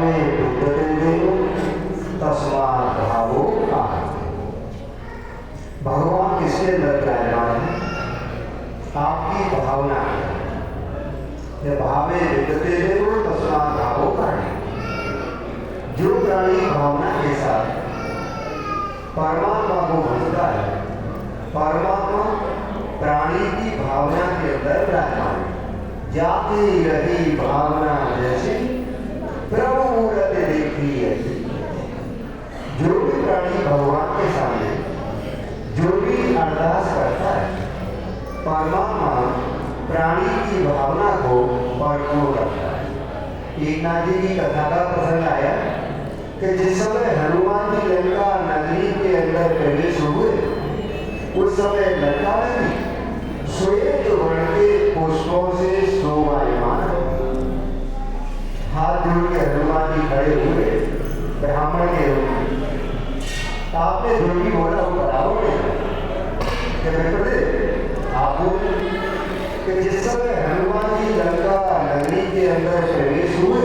भावे विद्यते देवो तस्मात् भावो कारणः। भगवान किसके अंदर विराजमान है? आपकी भावना है। भावे विद्यते देवो तस्मात् भावो कारणः। जो प्राणी भावना के साथ परमात्मा को भजता है, परमात्मा प्राणी की भावना के अंदर विराजमान है। जाती रही भावना जैसी प्रभु मूरत देखी है। जो भी प्राणी भगवान के सामने जो भी अरदास करता है, परमात्मा प्राणी की भावना को परिपूर्ण करता है। एक नाथ जी की कथा का प्रसंग आया कि जिस समय हनुमान जी लंका नगरी के अंदर प्रवेश हुए, उस समय लंका नगरी श्वेत वर्ण के पुष्पों से शोभायमान, हाथ जोड़ के हनुमान जी खड़े हुए ब्राह्मण के रूप में। आपने जो भी बोला वो बराबर है कि बेटे आप कि जिस समय हनुमान जी लंका नगरी के अंदर प्रवेश हुए,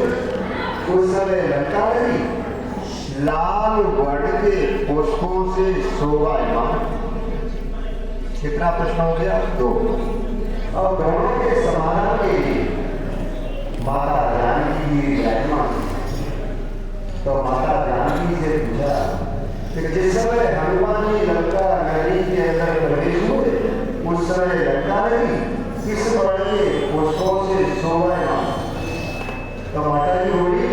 उस समय लंका नगरी लाल वर्ण के पुष्पों से शोभायमान। कितना प्रश्न हो गया? 2। और दोनों के समाधान के लिए माता जानकी जी विराजमान। तो माता जानकी से पूछा कि जिस समय हनुमान जी लंका नगरी के अंदर प्रवेश हुए, उस समय लंका नगरी किस वर्ण के पुष्पों से शोभायमान? तो माता जी बोली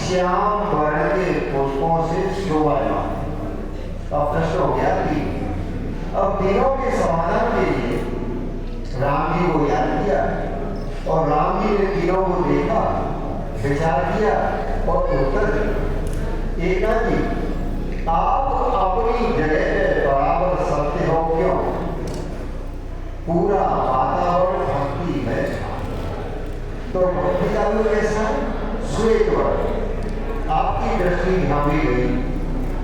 श्याम वर्ण के पुष्पों से शोभायमान। अब प्रश्न हो गया कि अब तीनों के समाधान के लिए राम जी को याद किया और राम जी ने तीनों को देखा, विचार किया और उत्तर दिया। एक जी, आप अपनी जगह पे बराबर सत्य हो क्यों? पूरा वातावरण भक्ति में था। तो भक्ति का भी कैसा? श्वेत वर्ण। आपकी दृष्टि ध्यान भी गई,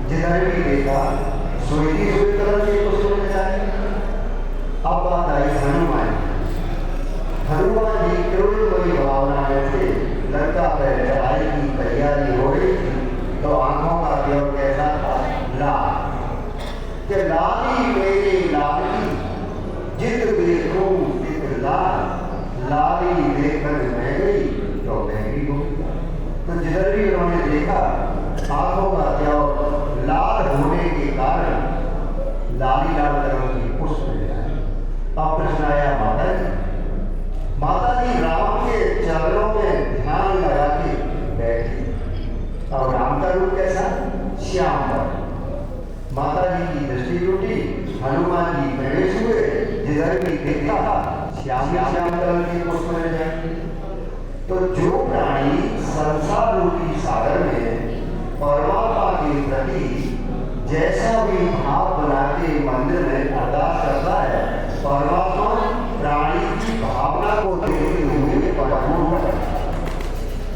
जिधर भी देखा श्वेती श्वेत कलर के पुष्पों में जाए। अब बात आई हनुमान। हनुमान जी केवल भावना में थे, लंका पर चढ़ाई की तैयारी हो रही थी, तो आंखों का देव कैसा था? लाल। कि लाली मेरे लाली जित देखूं जित लाल, लाली देखकर मैं गई तो मैं भी हूँ। तो जिधर भी उन्होंने देखा आंखों का देव लाल होने के कारण लाली लाल रंग की पुष्प मिल जाए। अब प्रश्न आया माता जी। माता जी राम के चरणों में ध्यान लगा के बैठी। और राम का रूप कैसा? श्याम वर्ण। माता जी की दृष्टि टूटी, हनुमान जी प्रवेश हुए, जिधर भी देखा श्याम श्याम कलर की पुष्प मिल जाए। तो जो प्राणी संसार रूपी सागर में परमात्मा के प्रति जैसा भी भाव बना के मंदिर में अरदास करता है, परमात्मा प्राणी की भावना को देखते हुए परिपूर्ण करता है।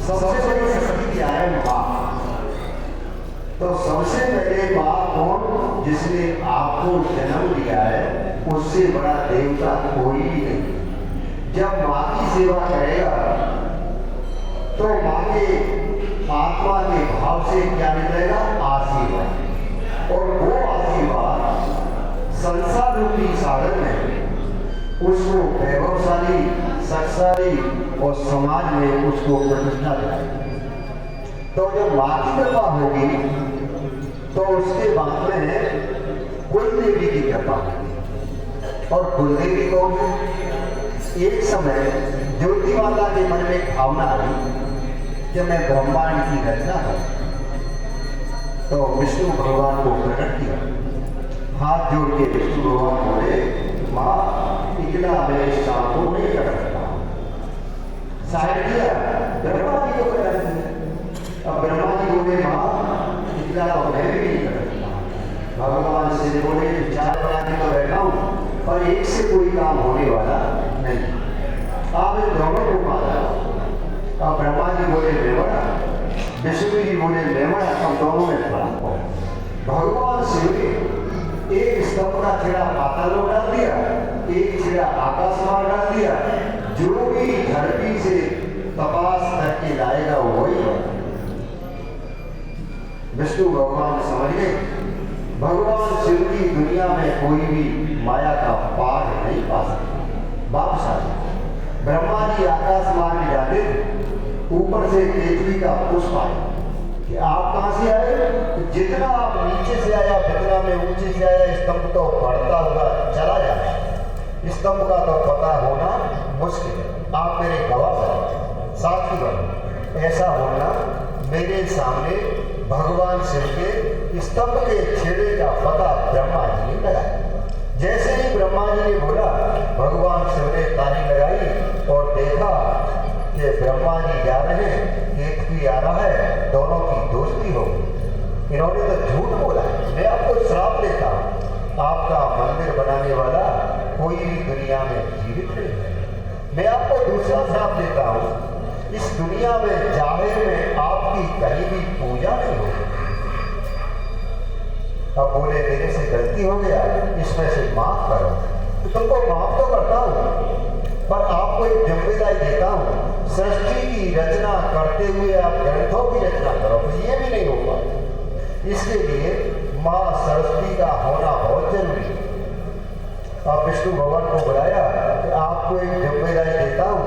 सबसे बड़ी शक्ति क्या है? माँ। तो सबसे पहले माँ कौन? जिसने आपको जन्म दिया है, उससे बड़ा देवता कोई भी नहीं। जब माँ की सेवा करेगा तो माँ के आत्मा के भाव से क्या मिलेगा? आशीर्वाद। और वो आशीर्वाद संसार रूपी सागर में उसको वैभवशाली, शक्तिशाली और समाज में उसको प्रतिष्ठा देगी। तो जब माँ की कृपा होगी तो उसके बाद में कुल देवी की कृपा होगी। और कुल देवी को एक समय ज्योति माता के मन में भावना आई कि मैं ब्रह्मांड की रचना करूं। तो विष्णु भगवान को प्रकट किया, हाथ जोड़ के विष्णु भगवान बोले माँ इतना मैं इस काम को नहीं कर सकता। साइड किया, ब्रह्मा जी को कर दिया। अब ब्रह्मा जी बोले माँ इतना तो मैं भी नहीं कर सकता। भगवान से बोले विचार बनाने का बैठा हूँ और एक से कोई काम होने वाला नहीं। आप इन दोनों को मारा। अब ब्रह्मा जी बोले मेवड़ा, विष्णु जी बोले मेवड़ा। अब दोनों में फर्क हो। भगवान शिव ने एक स्तंभ का छेड़ा पाताल में डाल दिया, एक छेड़ा आकाश में डाल दिया। जो भी धरती से तपास करके लाएगा वही विष्णु भगवान समझ गए भगवान शिव की दुनिया में कोई भी माया का पार नहीं पा सकता। वापस आ जाए ब्रह्मा जी आकाश मार्ग जाते ऊपर से केतवी का पुष्प आया कि आप कहाँ से आए? जितना आप नीचे से आया जितना में ऊंचे से आया स्तंभ तो बढ़ता हुआ चला जाए, स्तंभ का तो पता होना मुश्किल है। आप मेरे गवाह हैं, साक्षी बनो। ऐसा बोलना मेरे सामने भगवान शिव के स्तंभ के छेड़े का पता ब्रह्मा जी ने लगाया। जैसे ही ब्रह्मा जी ने बोला भगवान शिव ने ताली लगाई और देखा कि ब्रह्मा जी जा रहे हैं, केतकी आ रहा है, दोनों की दोस्ती हो गई। इन्होंने तो झूठ बोला है। मैं आपको श्राप देता हूँ, आपका मंदिर बनाने वाला कोई भी दुनिया में जीवित नहीं है। मैं आपको दूसरा श्राप देता हूँ, इस दुनिया में जाहिर में आपकी कहीं भी पूजा नहीं होगी। अब बोले मेरे से गलती हो गया, इसमें से माफ करो। तो तुमको माफ तो करता हूँ पर आपको एक जिम्मेदारी देता हूँ, सृष्टि की रचना करते हुए आप ग्रंथों की रचना करो, तो ये भी नहीं होगा। इसके लिए माँ सरस्वती का होना बहुत जरूरी है। अब विष्णु भगवान को बुलाया कि आपको एक जिम्मेदारी देता हूँ,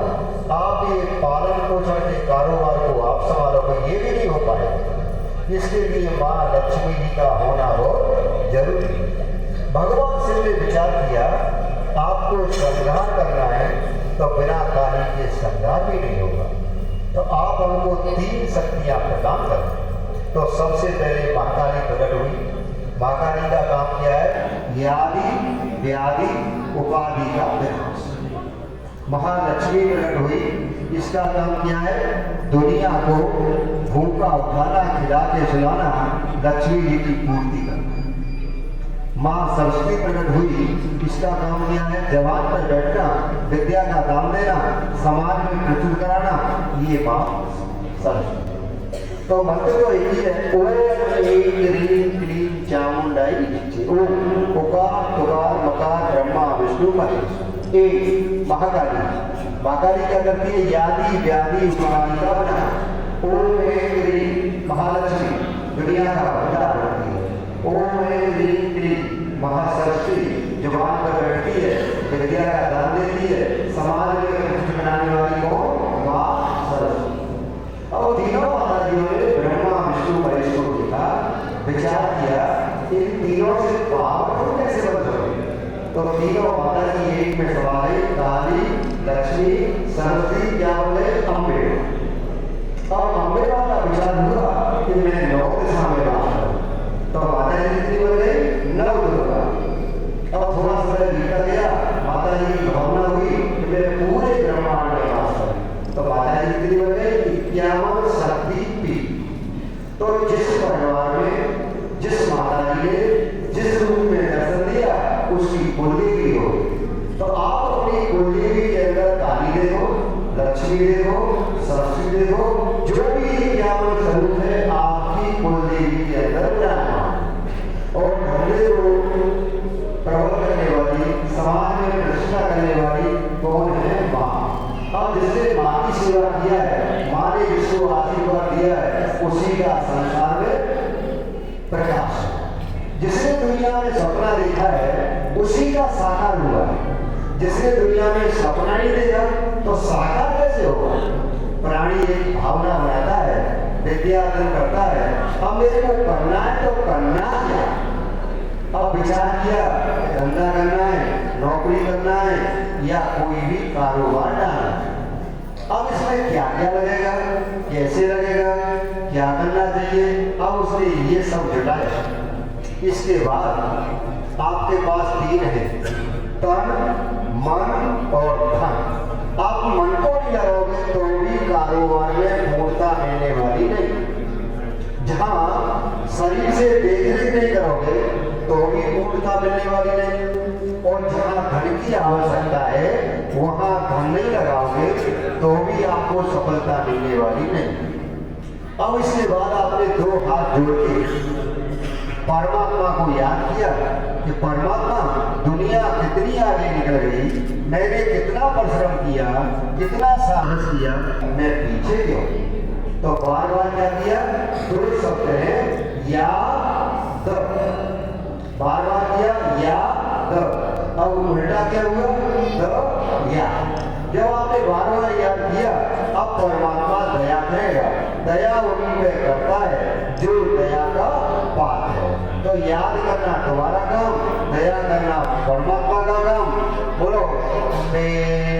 आप ये पालन पोषण के कारोबार को आप संभालोगे, ये भी नहीं हो पाएगा। इसके लिए माँ लक्ष्मी जी का होना बहुत जरूरी है। भगवान शिव ने विचार किया आपको श्रृंगार करना है तो बिना काली के श्रृंगार भी नहीं होगा, तो आप हमको 3 शक्तियाँ प्रदान करें। तो सबसे पहले महाकाली प्रकट हुई। महाकाली का काम क्या है? यादि व्याधि उपाधि का विनाश। महालक्ष्मी प्रकट हुई, इसका काम क्या है? दुनिया को भूखा उठाना, खिला के सुलाना, लक्ष्मी जी की पूर्ति करना। माँ सरस्वती प्रकट हुई, इसका काम क्या है? जवान पर बैठना, विद्या का दान देना, समाज में प्रचुर कराना, ये माँ सरस्वती। तो मंत्र तो एक ही है, ओम ऐं ह्रीं क्लीं चामुंडाई विच्चे। ओम उकार तुकार मकार ब्रह्मा विष्णु महेश। एक महाकाली, महाकाली क्या करती है? यादि व्याधि उपाधि का बना। ओम ऐं ह्रीं महालक्ष्मी, दुनिया का भंडार करती है। ओम ऐं ह्रीं क्लीं महासरस्वती, जुबान पर बैठती है, विद्या का दान देती है, समाज में कुछ बनाने वाली को माँ सरस्वती। और तीनों महाराजियों ने ब्रह्मा विष्णु महेश को देखा, विचार किया इन तीनों से पावरफुल कैसे बन सकते। तो तीनों माता जी एक में सवार है, काली लक्ष्मी सरस्वती, क्या बोले? अम्बे। और अम्बे वाला विचार हुआ कि मैं 9 दिशा में बात करूं, तो माता जी कितनी बन गई? 9 दुर्गा। और थोड़ा समय बीता गया, माता जी की भावना हुई कि मैं पूरे ब्रह्मांड में बात करूं, तो माता जी कितनी बन गई? 51 शक्ति पीठ। तो जिस परिवार में जिस माता जी ने जिस रूप में दर्शन दिया उसकी कुलदेवी हो। तो आप अपनी कुलदेवी के अंदर काली देखो, लक्ष्मी देखो, सरस्वती देखो, जो भी 51 स्वरूप है आपकी कुलदेवी के अंदर विराजमान। और धंधे को प्रबल करने वाली, समाज में प्रतिष्ठा करने वाली कौन है? माँ। अब जिसने माँ की सेवा किया है, माँ ने जिसको आशीर्वाद दिया है, उसी का संसार में प्रकाश। जिसने दुनिया में सपना देखा है उसी का साकार हुआ है। जिसने दुनिया में सपना नहीं देखा तो साकार कैसे होगा? प्राणी एक भावना बनाता है, विद्यार्जन करता है, अब मेरे को करना है तो करना क्या? अब विचार किया धंधा करना है, नौकरी करना है या कोई भी कारोबार डालना है। अब इसमें क्या क्या लगेगा, कैसे लगेगा, क्या करना चाहिए, अब उसने ये सब जुटाया। इसके बाद आपके पास 3 है, तन मन और धन। आप मन को नहीं लगाओगे तो भी कारोबार में पूर्णता मिलने वाली नहीं। जहां शरीर से देखरेख नहीं करोगे तो भी पूर्णता मिलने वाली नहीं। और जहां धन की आवश्यकता है वहां धन नहीं लगाओगे तो भी आपको सफलता मिलने वाली नहीं। अब इसके बाद आपने 2 हाथ जोड़ के परमात्मा को याद किया कि परमात्मा दुनिया कितनी आगे निकल गई, मैंने कितना परिश्रम किया, कितना साहस किया, मैं पीछे क्यों? तो बार बार क्या किया, दो शब्द है या द, बार बार किया या द। अब उल्टा क्या हुआ, द या। जब आपने बार बार याद किया, अब परमात्मा दया करेगा। दया उन पे करता है जो दया का पात्र है। तो याद करना तुम्हारा काम, दया करना परमात्मा का काम। बोलो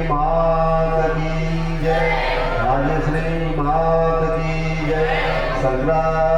माता की जय, राजश्री माता की जय, संग्राम